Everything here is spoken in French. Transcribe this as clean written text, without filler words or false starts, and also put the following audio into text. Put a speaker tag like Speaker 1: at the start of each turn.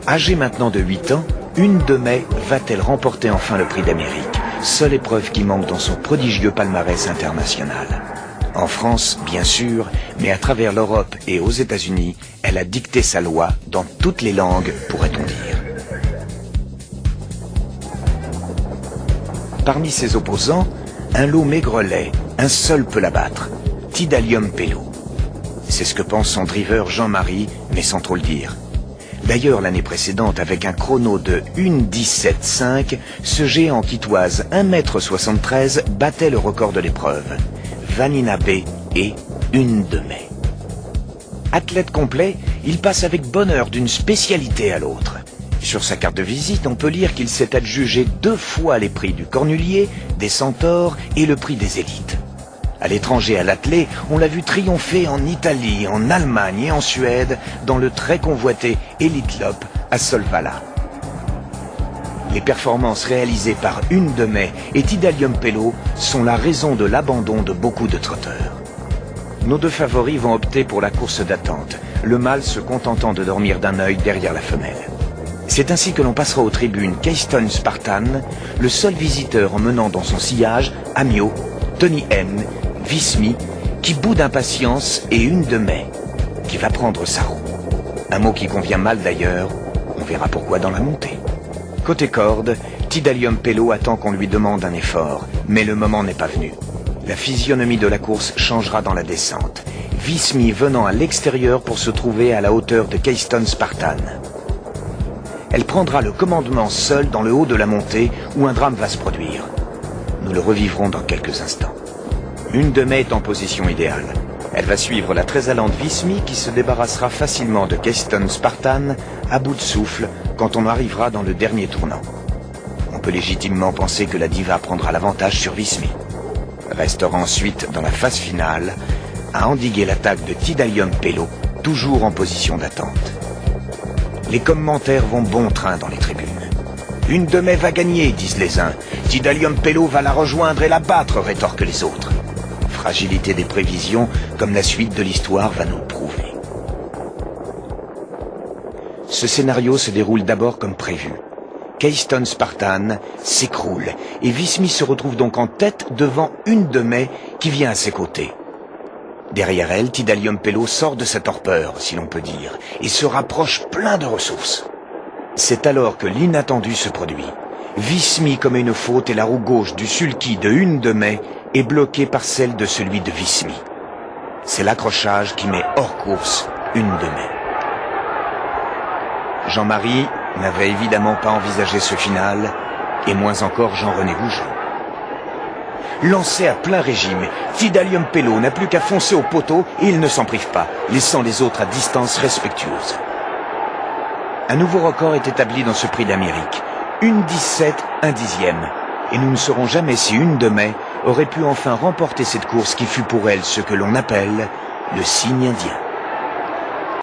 Speaker 1: Âgée maintenant de 8 ans, Une de Mai va-t-elle remporter enfin le prix d'Amérique, seule épreuve qui manque dans son prodigieux palmarès international. En France, bien sûr, mais à travers l'Europe et aux États-Unis, elle a dicté sa loi dans toutes les langues, pourrait-on dire. Parmi ses opposants, un lot maigrelet, un seul peut l'abattre, Tidalium Pello. C'est ce que pense son driver Jean-Marie, mais sans trop le dire. D'ailleurs, l'année précédente, avec un chrono de 1:17.5, ce géant qui toise 1,73 m battait le record de l'épreuve. Vanina B et Une de Mai. Athlète complet, il passe avec bonheur d'une spécialité à l'autre. Sur sa carte de visite, on peut lire qu'il s'est adjugé 2 fois les prix du Cornulier, des Centaures et le prix des élites. À l'étranger à l'athlé, on l'a vu triompher en Italie, en Allemagne et en Suède dans le très convoité Elite Lopp à Solvalla. Les performances réalisées par Une de Mai et Tidalium Pello sont la raison de l'abandon de beaucoup de trotteurs. Nos 2 favoris vont opter pour la course d'attente, le mâle se contentant de dormir d'un œil derrière la femelle. C'est ainsi que l'on passera aux tribunes Keystone Spartan, le seul visiteur emmenant dans son sillage Amio, Tony M, Vismi, qui bout d'impatience, et Une de Mai, qui va prendre sa roue. Un mot qui convient mal d'ailleurs, on verra pourquoi dans la montée. Côté corde, Tidalium Pello attend qu'on lui demande un effort, mais le moment n'est pas venu. La physionomie de la course changera dans la descente, Vismi venant à l'extérieur pour se trouver à la hauteur de Keystone Spartan. Elle prendra le commandement seule dans le haut de la montée où un drame va se produire. Nous le revivrons dans quelques instants. Une de Mai est en position idéale. Elle va suivre la très allante Vismi qui se débarrassera facilement de Keystone Spartan à bout de souffle quand on arrivera dans le dernier tournant. On peut légitimement penser que la diva prendra l'avantage sur Vismi. Restera ensuite dans la phase finale à endiguer l'attaque de Tidalium Pello, toujours en position d'attente. Les commentaires vont bon train dans les tribunes. Une de Mai va gagner, disent les uns. Tidalium Pello va la rejoindre et la battre, rétorquent les autres. Fragilité des prévisions, comme la suite de l'histoire va nous le prouver. Ce scénario se déroule d'abord comme prévu. Keystone Spartan s'écroule et Vismi se retrouve donc en tête devant Une de Mai qui vient à ses côtés. Derrière elle, Tidalium Pello sort de sa torpeur, si l'on peut dire, et se rapproche plein de ressources. C'est alors que l'inattendu se produit. Vismi commet une faute et la roue gauche du sulky de Une de Mai est bloquée par celle de celui de Vismi. C'est l'accrochage qui met hors course Une de Mai. Jean-Marie n'avait évidemment pas envisagé ce final, et moins encore Jean-René Goujon. Lancé à plein régime, Tidalium Pello n'a plus qu'à foncer au poteau et il ne s'en prive pas, laissant les autres à distance respectueuse. Un nouveau record est établi dans ce prix d'Amérique, 1:17, 1/10, et nous ne saurons jamais si Une de Mai aurait pu enfin remporter cette course qui fut pour elle ce que l'on appelle le signe indien.